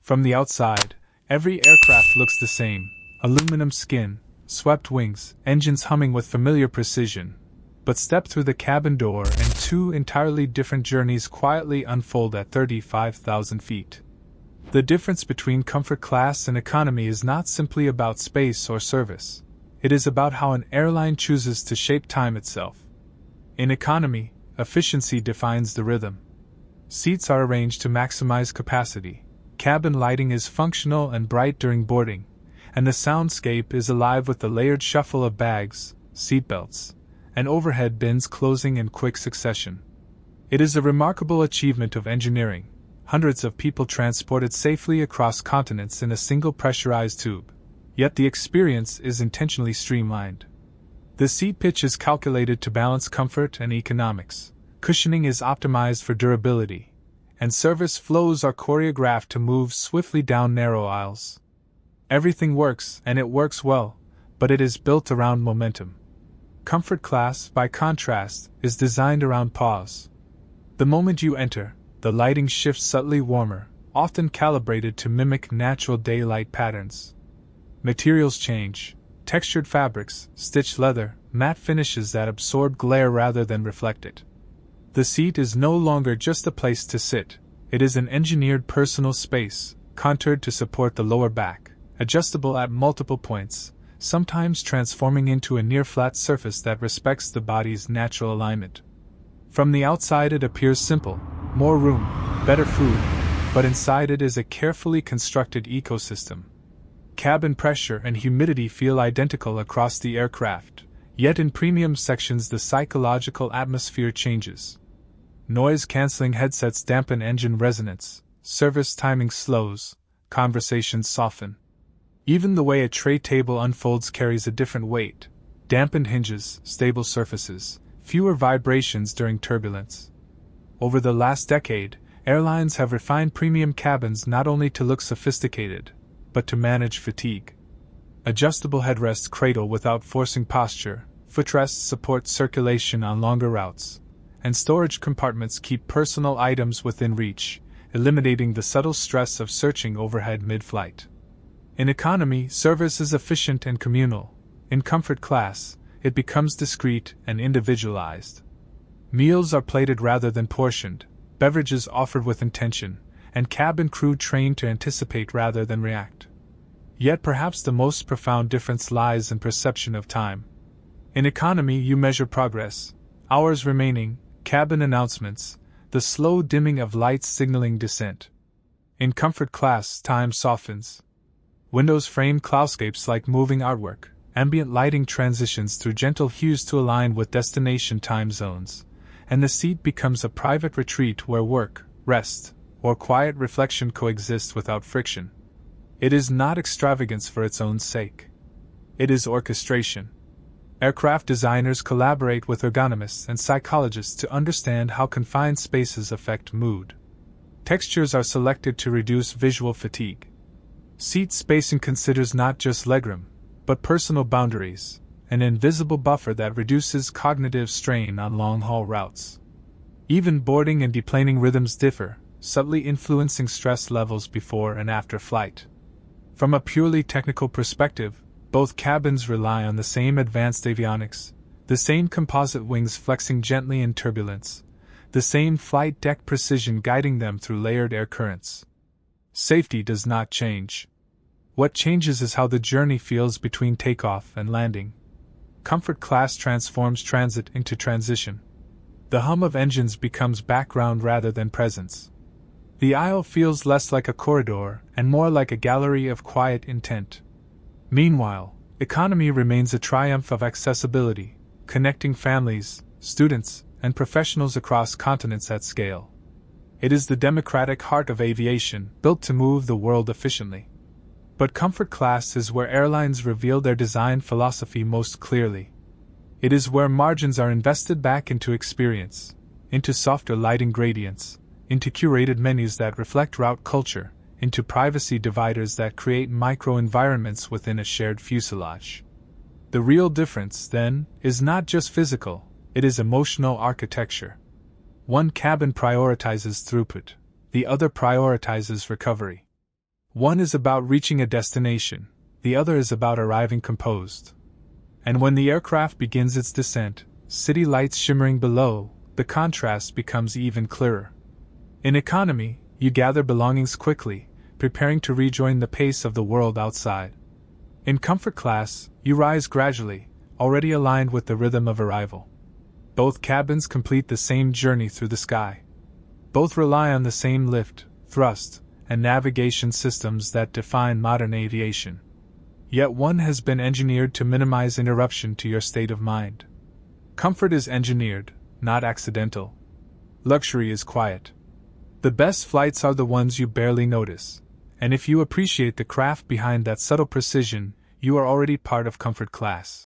From the outside, every aircraft looks the same: aluminum skin, swept wings, engines humming with familiar precision. But step through the cabin door and two entirely different journeys quietly unfold at 35,000 feet. The difference between comfort class and economy is not simply about space or service. It is about how an airline chooses to shape time itself. In economy, efficiency defines the rhythm. Seats are arranged to maximize capacity. Cabin lighting is functional and bright during boarding, and the soundscape is alive with the layered shuffle of bags, seatbelts, and overhead bins closing in quick succession. It is a remarkable achievement of engineering. Hundreds of people transported safely across continents in a single pressurized tube. Yet the experience is intentionally streamlined. The seat pitch is calculated to balance comfort and economics. Cushioning is optimized for durability, and service flows are choreographed to move swiftly down narrow aisles. Everything works, and it works well, but it is built around momentum. Comfort class, by contrast, is designed around pause. The moment you enter, the lighting shifts subtly warmer, often calibrated to mimic natural daylight patterns. Materials change: textured fabrics, stitched leather, matte finishes that absorb glare rather than reflect it. The seat is no longer just a place to sit, it is an engineered personal space, contoured to support the lower back, adjustable at multiple points, sometimes transforming into a near-flat surface that respects the body's natural alignment. From the outside it appears simple: more room, better food, but inside it is a carefully constructed ecosystem. Cabin pressure and humidity feel identical across the aircraft, yet in premium sections the psychological atmosphere changes. Noise-canceling headsets dampen engine resonance, service timing slows, conversations soften. Even the way a tray table unfolds carries a different weight: dampened hinges, stable surfaces, fewer vibrations during turbulence. Over the last decade, airlines have refined premium cabins not only to look sophisticated, but to manage fatigue. Adjustable headrests cradle without forcing posture, footrests support circulation on longer routes, and storage compartments keep personal items within reach, eliminating the subtle stress of searching overhead mid-flight. In economy, service is efficient and communal. In comfort class, it becomes discreet and individualized. Meals are plated rather than portioned, beverages offered with intention, and cabin crew trained to anticipate rather than react. Yet perhaps the most profound difference lies in perception of time. In economy, you measure progress: hours remaining, cabin announcements, the slow dimming of lights signaling descent. In comfort class, time softens. Windows frame cloudscapes like moving artwork, ambient lighting transitions through gentle hues to align with destination time zones, and the seat becomes a private retreat where work, rest, or quiet reflection coexist without friction. It is not extravagance for its own sake. It is orchestration. Aircraft designers collaborate with ergonomists and psychologists to understand how confined spaces affect mood. Textures are selected to reduce visual fatigue. Seat spacing considers not just legroom, but personal boundaries, an invisible buffer that reduces cognitive strain on long-haul routes. Even boarding and deplaning rhythms differ, subtly influencing stress levels before and after flight. From a purely technical perspective, both cabins rely on the same advanced avionics, the same composite wings flexing gently in turbulence, the same flight deck precision guiding them through layered air currents. Safety does not change. What changes is how the journey feels between takeoff and landing. Comfort class transforms transit into transition. The hum of engines becomes background rather than presence. The aisle feels less like a corridor and more like a gallery of quiet intent. Meanwhile, economy remains a triumph of accessibility, connecting families, students, and professionals across continents at scale. It is the democratic heart of aviation, built to move the world efficiently. But comfort class is where airlines reveal their design philosophy most clearly. It is where margins are invested back into experience, into softer lighting gradients, into curated menus that reflect route culture, into privacy dividers that create micro-environments within a shared fuselage. The real difference, then, is not just physical, it is emotional architecture. One cabin prioritizes throughput, the other prioritizes recovery. One is about reaching a destination, the other is about arriving composed. And when the aircraft begins its descent, city lights shimmering below, the contrast becomes even clearer. In economy, you gather belongings quickly, preparing to rejoin the pace of the world outside. In comfort class, you rise gradually, already aligned with the rhythm of arrival. Both cabins complete the same journey through the sky. Both rely on the same lift, thrust, and navigation systems that define modern aviation. Yet one has been engineered to minimize interruption to your state of mind. Comfort is engineered, not accidental. Luxury is quiet. The best flights are the ones you barely notice, and if you appreciate the craft behind that subtle precision, you are already part of comfort class.